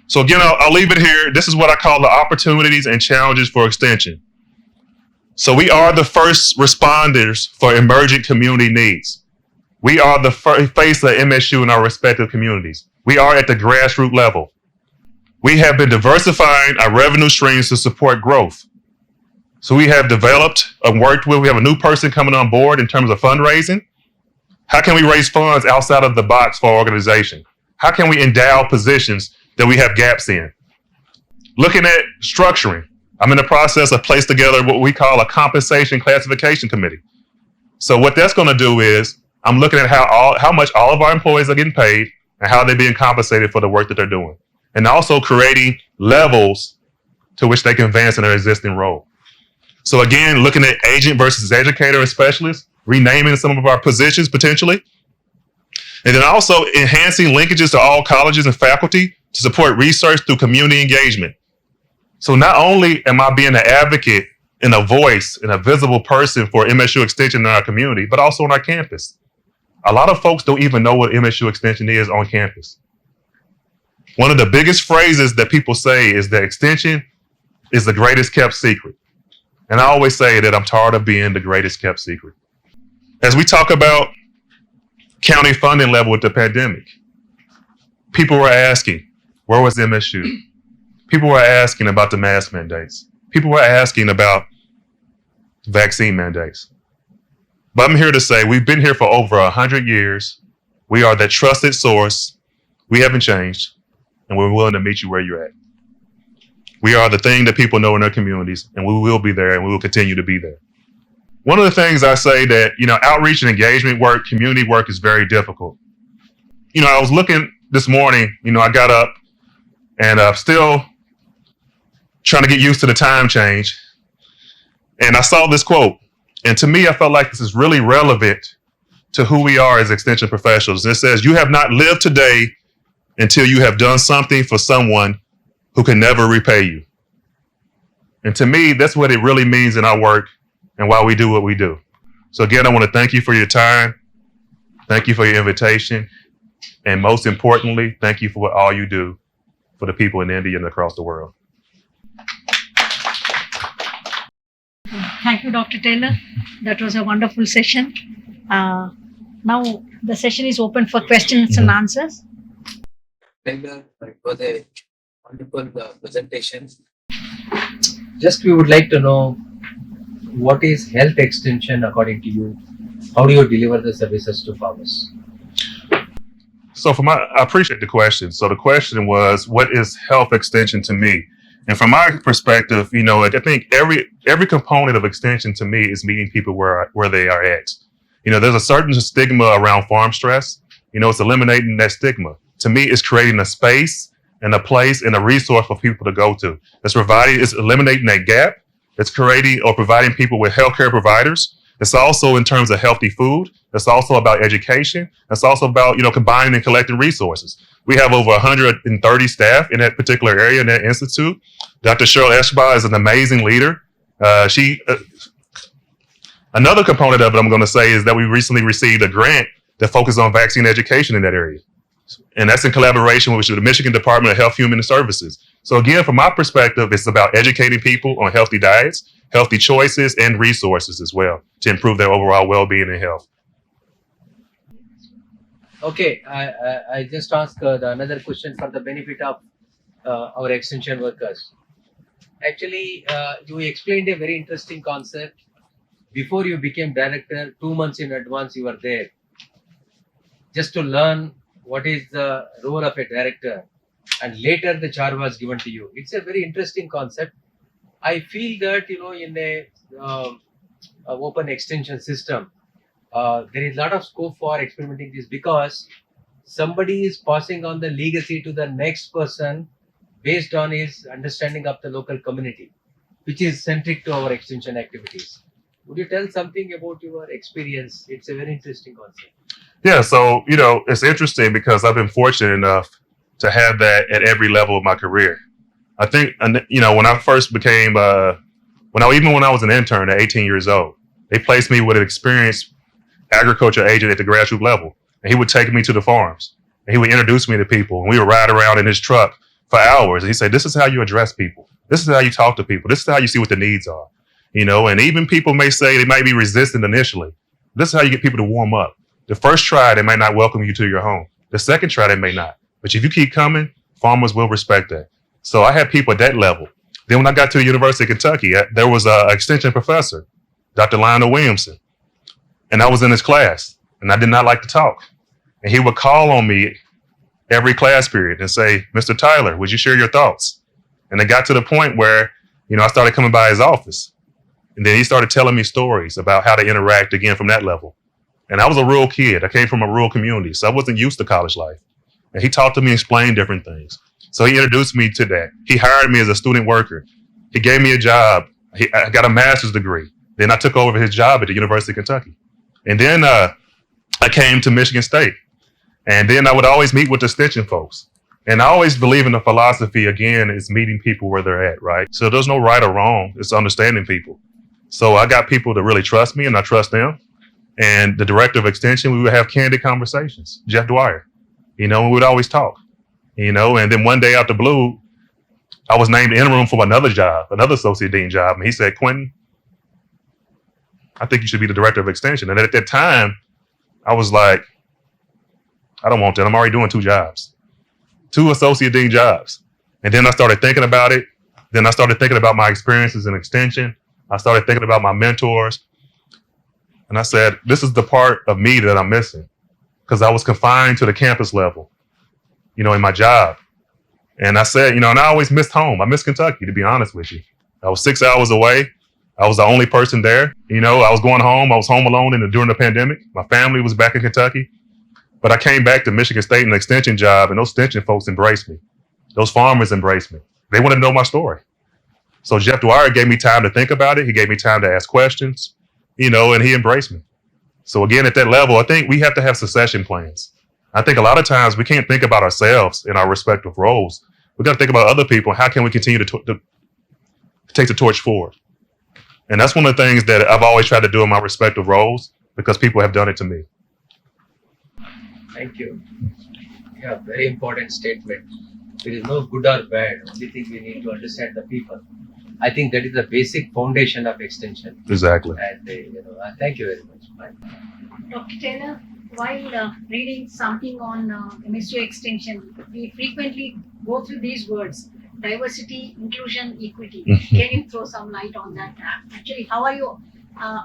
So again, I'll leave it here. This is what I call the opportunities and challenges for extension. So we are the first responders for emergent community needs. We are the face of MSU in our respective communities. We are at the grassroots level. We have been diversifying our revenue streams to support growth. So we have developed and worked with, we have a new person coming on board in terms of fundraising. How can we raise funds outside of the box for our organization? How can we endow positions that we have gaps in? Looking at structuring, I'm in the process of placing together what we call a compensation classification committee. So what that's going to do is I'm looking at how much all of our employees are getting paid and how they're being compensated for the work that they're doing. And also creating levels to which they can advance in their existing role. So again, looking at agent versus educator and specialist, renaming some of our positions potentially. And then also enhancing linkages to all colleges and faculty to support research through community engagement. So not only am I being an advocate and a voice and a visible person for MSU Extension in our community, but also on our campus. A lot of folks don't even know what MSU Extension is on campus. One of the biggest phrases that people say is that Extension is the greatest kept secret. And I always say that I'm tired of being the greatest kept secret. As we talk about county funding level with the pandemic, people were asking, where was MSU? People were asking about the mask mandates. People were asking about vaccine mandates. But I'm here to say we've been here for over 100 years. We are the trusted source. We haven't changed, and we're willing to meet you where you're at. We are the thing that people know in their communities, and we will be there, and we will continue to be there. One of the things I say that, outreach and engagement work, community work is very difficult. I was looking this morning, I got up and still trying to get used to the time change. And I saw this quote. And to me, I felt like this is really relevant to who we are as extension professionals. And it says, you have not lived today until you have done something for someone who can never repay you. And to me, that's what it really means in our work and why we do what we do. So again, I want to thank you for your time. Thank you for your invitation. And most importantly, thank you for all you do for the people in India and across the world.
Thank you, Dr. Taylor. That was a wonderful session. Now the session is open for questions and answers.
Taylor, it was a wonderful presentation. Just we would like to know, what is health extension according to you? How do you deliver the services to farmers?
So I appreciate the question. So the question was, what is health extension to me? And from my perspective, I think every component of extension to me is meeting people where they are at. There's a certain stigma around farm stress. It's eliminating that stigma. To me, it's creating a space and a place and a resource for people to go to. It's eliminating that gap. It's creating or providing people with healthcare providers. It's also in terms of healthy food. It's also about education. It's also about, combining and collecting resources. We have over 130 staff in that particular area, in that institute. Dr. Cheryl Eschba is an amazing leader. Another component of it I'm going to say is that we recently received a grant that focuses on vaccine education in that area. And that's in collaboration with the Michigan Department of Health and Human Services. So again, from my perspective, it's about educating people on healthy diets, healthy choices, and resources as well to improve their overall well-being and health.
Okay, I just ask another question for the benefit of our extension workers. Actually, you explained a very interesting concept. Before you became director, 2 months in advance you were there, just to learn what is the role of a director, and later the charge was given to you. It's a very interesting concept. I feel that in a open extension system, there is a lot of scope for experimenting this, because somebody is passing on the legacy to the next person based on his understanding of the local community, which is centric to our extension activities. Would you tell something about your experience? It's a very interesting concept.
Yeah, so, it's interesting because I've been fortunate enough to have that at every level of my career. I think, when I first became, when I was an intern at 18 years old, they placed me with an experienced agriculture agent at the grassroots level. And he would take me to the farms and he would introduce me to people. And we would ride around in his truck for hours. And he'd say, this is how you address people. This is how you talk to people. This is how you see what the needs are. And even people may say they might be resistant initially. This is how you get people to warm up. The first try, they might not welcome you to your home. The second try, they may not. But if you keep coming, farmers will respect that. So I had people at that level. Then when I got to the University of Kentucky, there was an extension professor, Dr. Lionel Williamson, and I was in his class, and I did not like to talk. And he would call on me every class period and say, Mr. Tyler, would you share your thoughts? And it got to the point where, I started coming by his office. And then he started telling me stories about how to interact again from that level. And I was a rural kid. I came from a rural community, so I wasn't used to college life. And he talked to me, explained different things. So he introduced me to that. He hired me as a student worker. He gave me a job. I got a master's degree. Then I took over his job at the University of Kentucky. And then I came to Michigan State. And then I would always meet with the extension folks. And I always believe in the philosophy, again, is meeting people where they're at, right? So there's no right or wrong. It's understanding people. So I got people that really trust me, and I trust them. And the director of extension, we would have candid conversations. Jeff Dwyer, we would always talk, and then one day out the blue, I was named interim for another job, another associate dean job. And he said, Quentin, I think you should be the director of extension. And at that time, I was like, I don't want that. I'm already doing 2 jobs, 2 associate dean jobs. And then I started thinking about it. Then I started thinking about my experiences in extension. I started thinking about my mentors. And I said, this is the part of me that I'm missing, because I was confined to the campus level, in my job. And I said, and I always missed home. I missed Kentucky, to be honest with you. I was 6 hours away. I was the only person there. I was going home. I was home alone during the pandemic. My family was back in Kentucky. But I came back to Michigan State in an extension job, and those extension folks embraced me. Those farmers embraced me. They wanted to know my story. So Jeff Dwyer gave me time to think about it. He gave me time to ask questions, and he embraced me. So again, at that level, I think we have to have succession plans. I think a lot of times we can't think about ourselves in our respective roles. We've got to think about other people. How can we continue to take the torch forward? And that's one of the things that I've always tried to do in my respective roles, because people have done it to me.
Thank you. Yeah, very important statement. There is no good or bad. Only thing we need to understand the people. I think that is the basic foundation of extension.
Exactly.
And thank you very much. Bye.
Dr. Taylor, while reading something on MSU Extension, we frequently go through these words: diversity, inclusion, equity. Can you throw some light on that? Actually, how are you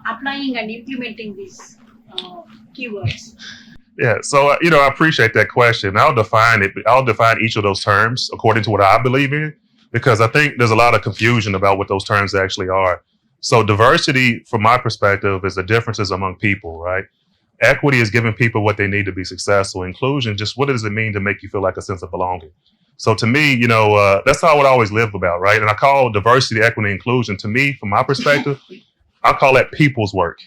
applying and implementing these keywords?
Yeah, so I appreciate that question. I'll define it. I'll define each of those terms according to what I believe in, because I think there's a lot of confusion about what those terms actually are. So diversity, from my perspective, is the differences among people, right? Equity is giving people what they need to be successful. Inclusion, just what does it mean to make you feel like a sense of belonging? So to me, that's how I would always live about, right? And I call diversity, equity, inclusion, to me, from my perspective, I call that people's work.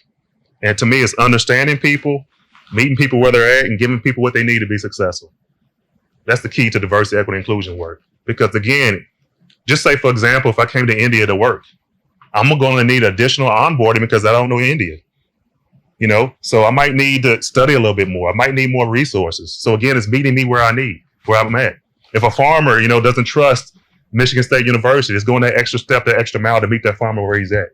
And to me, it's understanding people, meeting people where they're at, and giving people what they need to be successful. That's the key to diversity, equity, inclusion work. Because again, just say, for example, if I came to India to work, I'm going to need additional onboarding because I don't know India. So I might need to study a little bit more. I might need more resources. So again, it's meeting me where I'm at. If a farmer, doesn't trust Michigan State University, it's going that extra step, that extra mile to meet that farmer where he's at.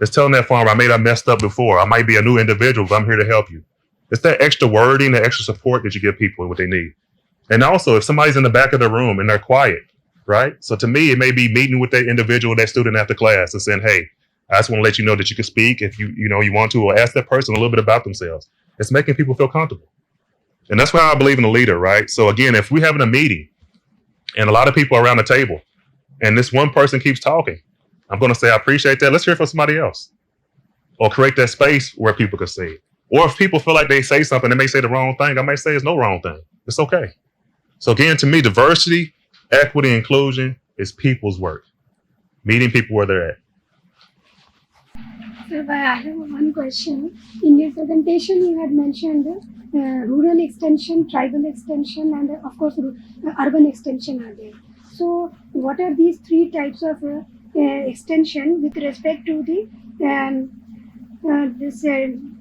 It's telling that farmer, I may have messed up before. I might be a new individual, but I'm here to help you. It's that extra wording, that extra support that you give people and what they need. And also, if somebody's in the back of the room and they're quiet, right? So to me, it may be meeting with that individual, that student after class, and saying, hey, I just want to let you know that you can speak if you want to, or ask that person a little bit about themselves. It's making people feel comfortable. And that's why I believe in a leader, right? So again, if we're having a meeting and a lot of people are around the table and this one person keeps talking, I'm going to say, I appreciate that. Let's hear from somebody else. Or create that space where people can say it. Or if people feel like they say something, they may say the wrong thing. I may say it's no wrong thing. It's okay. So again, to me, diversity, equity, inclusion is people's work. Meeting people where they're at.
So I have one question. In your presentation, you had mentioned rural extension, tribal extension, and of course, urban extension are there. So what are these 3 types of extension with respect to the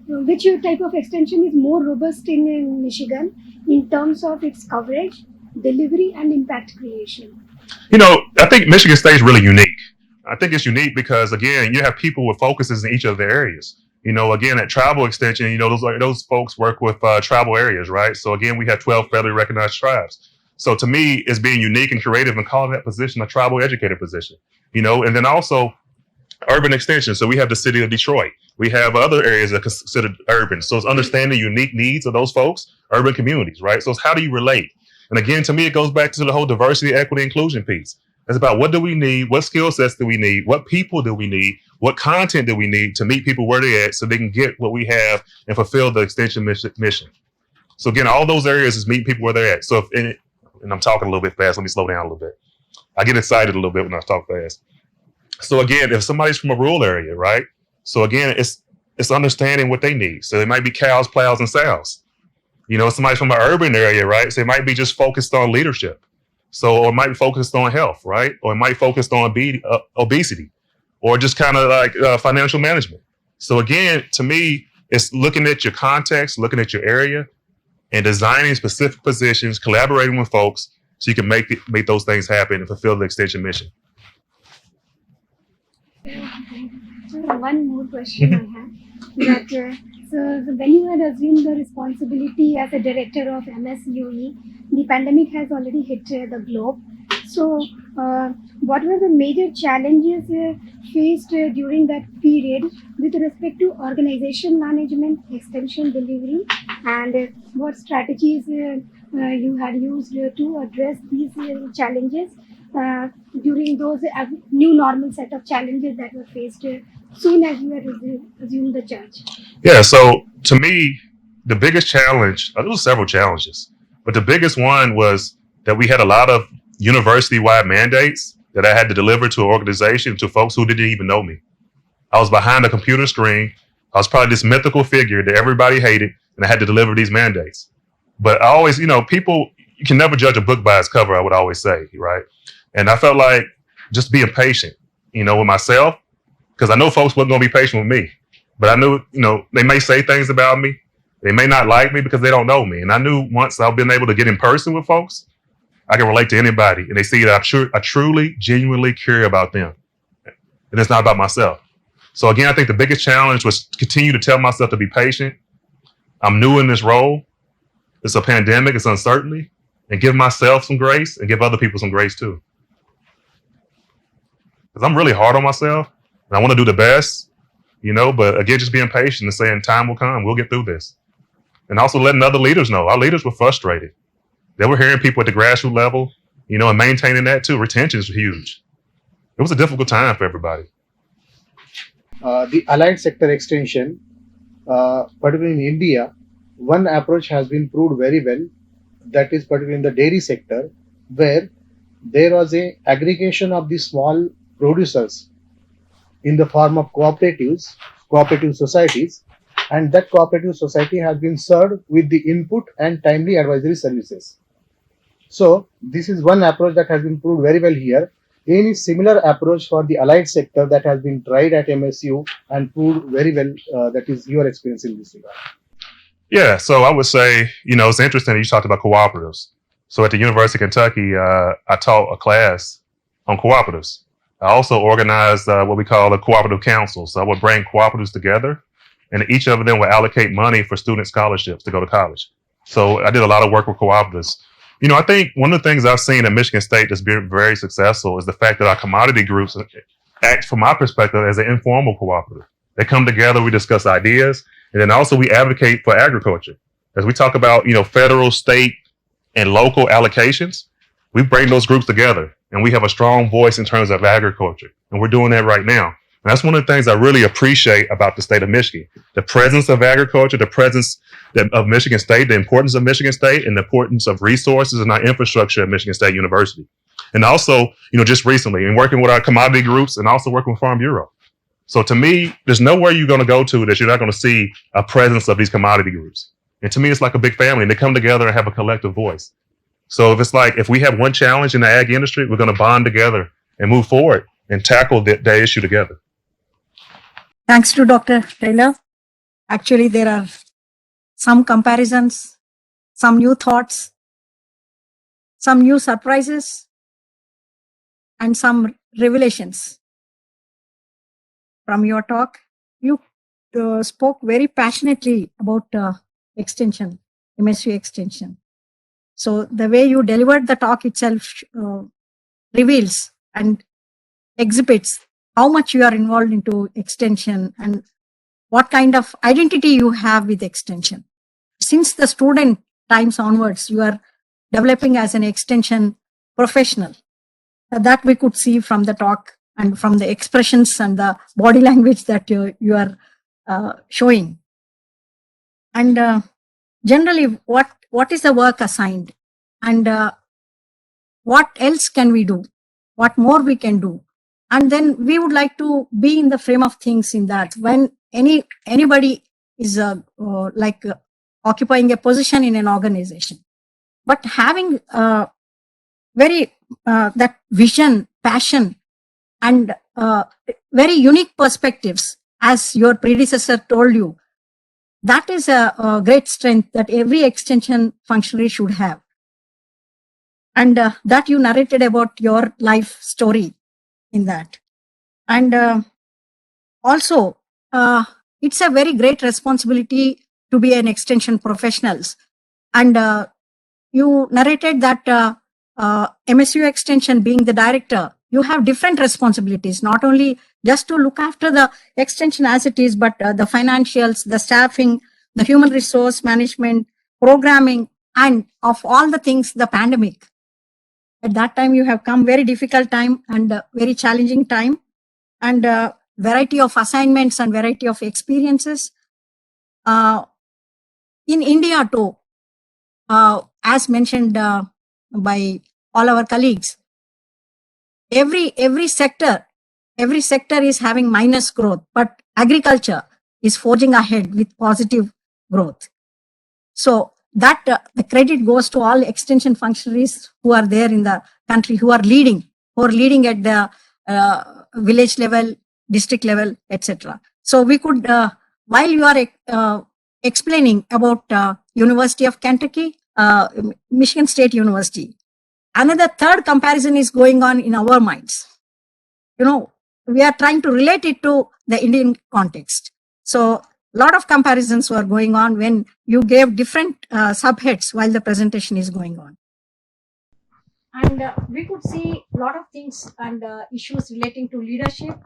which type of extension is more robust in Michigan in terms of its coverage, delivery, and impact creation?
I think Michigan State is really unique. I think it's unique because, again, you have people with focuses in each of their areas. Again, at tribal extension, those folks work with tribal areas, right? So again, we have 12 federally recognized tribes. So to me, it's being unique and creative and calling that position a tribal educator position, and then also urban extension. So we have the city of Detroit. We have other areas that are considered urban. So it's understanding the unique needs of those folks, urban communities, right? So it's how do you relate? And again, to me, it goes back to the whole diversity, equity, inclusion piece. It's about what do we need? What skill sets do we need? What people do we need? What content do we need to meet people where they're at so they can get what we have and fulfill the extension mission? So again, all those areas is meeting people where they're at. So and I'm talking a little bit fast. Let me slow down a little bit. I get excited a little bit when I talk fast. So again, if somebody's from a rural area, right? So again, it's understanding what they need. So it might be cows, plows, and sows. Somebody's from an urban area, right? So it might be just focused on leadership. So, or it might be focused on health, right? Or it might be focused on obesity, or just kind of like financial management. So again, to me, it's looking at your context, looking at your area, and designing specific positions, collaborating with folks so you can make those things happen and fulfill the extension mission.
So one more question I have. That so when you had assumed the responsibility as a director of MSUE, the pandemic has already hit the globe. So what were the major challenges faced during that period with respect to organization management, extension delivery, and what strategies you had used to address these challenges during those new normal set of challenges that were faced soon as you had assumed the charge?
Yeah, so to me, the biggest challenge, there was several challenges, but the biggest one was that we had a lot of university-wide mandates that I had to deliver to an organization, to folks who didn't even know me. I was behind a computer screen. I was probably this mythical figure that everybody hated, and I had to deliver these mandates. But I always, people, you can never judge a book by its cover, I would always say, right? And I felt like just being patient, with myself, because I know folks weren't going to be patient with me. But I knew, they may say things about me. They may not like me because they don't know me. And I knew once I've been able to get in person with folks, I can relate to anybody. And they see that I truly, genuinely care about them. And it's not about myself. So again, I think the biggest challenge was continue to tell myself to be patient. I'm new in this role. It's a pandemic. It's uncertainty. And give myself some grace and give other people some grace too. Because I'm really hard on myself. And I want to do the best. But again, just being patient and saying time will come. We'll get through this. And also letting other leaders know. Our leaders were frustrated. They were hearing people at the grassroots level, and maintaining that too. Retention is huge. It was a difficult time for everybody.
The allied sector extension, particularly in India, one approach has been proved very well. That is particularly in the dairy sector, where there was a aggregation of the small producers in the form of cooperatives, cooperative societies, and that cooperative society has been served with the input and timely advisory services. So this is one approach that has been proved very well here. Any similar approach for the allied sector that has been tried at MSU and proved very well, that is your experience in this regard?
Yeah, so I would say, it's interesting that you talked about cooperatives. So at the University of Kentucky, I taught a class on cooperatives. I also organized what we call a cooperative council. So I would bring cooperatives together, and each of them would allocate money for student scholarships to go to college. So I did a lot of work with cooperatives. I think one of the things I've seen at Michigan State that's been very successful is the fact that our commodity groups act, from my perspective, as an informal cooperative. They come together, we discuss ideas, and then also we advocate for agriculture. As we talk about, federal, state, and local allocations, we bring those groups together, and we have a strong voice in terms of agriculture. And we're doing that right now. And that's one of the things I really appreciate about the state of Michigan. The presence of agriculture, the presence of Michigan State, the importance of Michigan State, and the importance of resources and our infrastructure at Michigan State University. And also, just recently, in working with our commodity groups and also working with Farm Bureau. So to me, there's nowhere you're going to go to that you're not going to see a presence of these commodity groups. And to me, it's like a big family, and they come together and have a collective voice. So if we have one challenge in the ag industry, we're going to bond together and move forward and tackle that issue together.
Thanks to Dr. Tyler. Actually, there are some comparisons, some new thoughts, some new surprises, and some revelations from your talk. You spoke very passionately about extension, MSU Extension. So the way you delivered the talk itself reveals and exhibits how much you are involved into extension and what kind of identity you have with extension. Since the student times onwards, you are developing as an extension professional. That we could see from the talk and from the expressions and the body language that you are showing. And generally, what is the work assigned, and what else can we do? What more we can do? And then we would like to be in the frame of things in that when anybody is occupying a position in an organization, but having very that vision, passion, and very unique perspectives, as your predecessor told you, that is a great strength that every extension functionary should have. And that you narrated about your life story in that. And also, it's a very great responsibility to be an extension professionals. And you narrated that MSU Extension, being the director, you have different responsibilities, not only just to look after the extension as it is, but the financials, the staffing, the human resource management, programming, and of all the things, the pandemic. At that time, you have come very difficult time and very challenging time, and variety of assignments and variety of experiences. In India too, as mentioned by all our colleagues, every sector is having minus growth, but agriculture is forging ahead with positive growth. So that the credit goes to all extension functionaries who are there in the country, who are leading at the village level, district level, etc. So we could, while you are explaining about University of Kentucky, Michigan State University, another third comparison is going on in our minds. We are trying to relate it to the Indian context. So a lot of comparisons were going on when you gave different subheads while the presentation is going on. And we could see a lot of things and issues relating to leadership,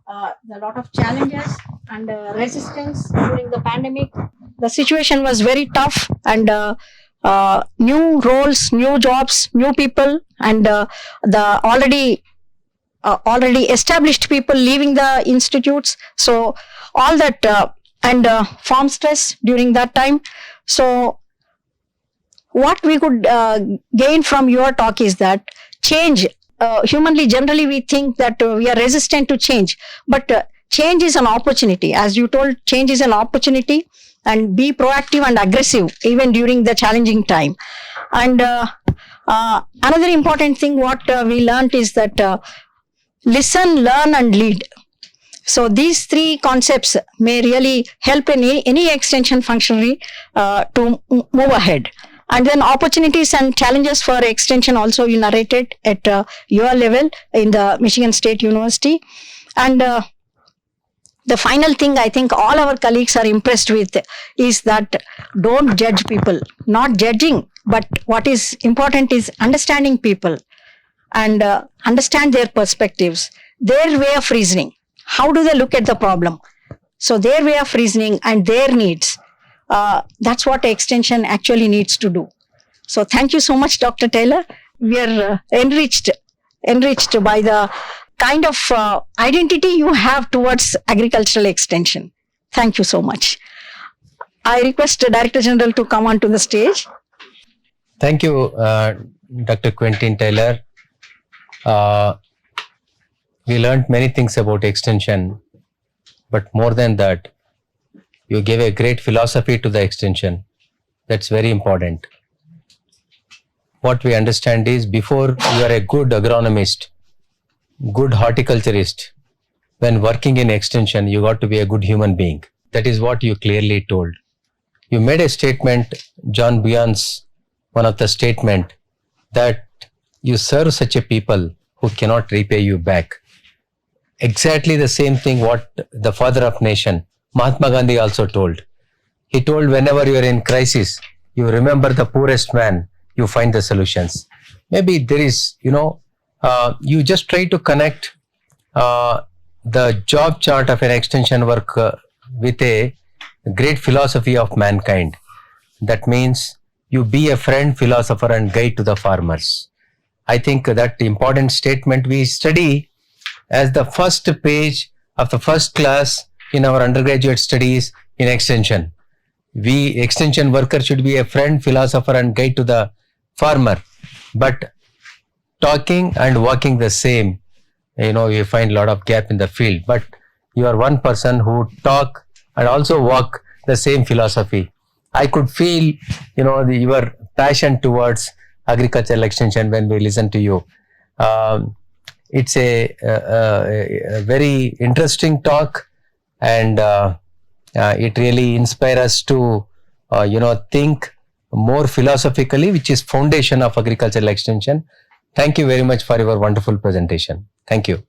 a lot of challenges and resistance during the pandemic. The situation was very tough, and new roles, new jobs, new people, and the already established people leaving the institutes. So all that and farm stress during that time. So what we could gain from your talk is that change, humanly, generally we think that we are resistant to change, but change is an opportunity. As you told, change is an opportunity, and be proactive and aggressive even during the challenging time. And another important thing what we learned is that listen, learn, and lead. So these three concepts may really help any extension functionary to move ahead. And then opportunities and challenges for extension also you narrated at your level in the Michigan State University. And the final thing I think all our colleagues are impressed with is that don't judge people. Not judging, but what is important is understanding people and understand their perspectives, their way of reasoning. How do they look at the problem? So their way of reasoning and their needs, that's what extension actually needs to do. So thank you so much, Dr. Taylor. We are enriched by the kind of identity you have towards agricultural extension. Thank you so much. I request the Director General to come onto the stage.
Thank you, Dr. Quentin Tyler. We learned many things about extension, but more than that, you gave a great philosophy to the extension. That's very important. What we understand is before you are a good agronomist, good horticulturist, when working in extension, you got to be a good human being. That is what you clearly told. You made a statement, John Bion's one of the statement, that you serve such a people who cannot repay you back. Exactly the same thing what the father of nation, Mahatma Gandhi, also told. He told whenever you are in crisis, you remember the poorest man, you find the solutions. Maybe there is, you just try to connect the job chart of an extension work with a great philosophy of mankind. That means you be a friend, philosopher, and guide to the farmers. I think that important statement we study as the first page of the first class in our undergraduate studies in extension. We extension workers should be a friend, philosopher, and guide to the farmer. But talking and walking the same, you find a lot of gap in the field. But you are one person who talk and also walk the same philosophy. I could feel, your passion towards agricultural extension when we listen to you. It's a very interesting talk, and it really inspires us to, think more philosophically, which is foundation of agricultural extension. Thank you very much for your wonderful presentation. Thank you.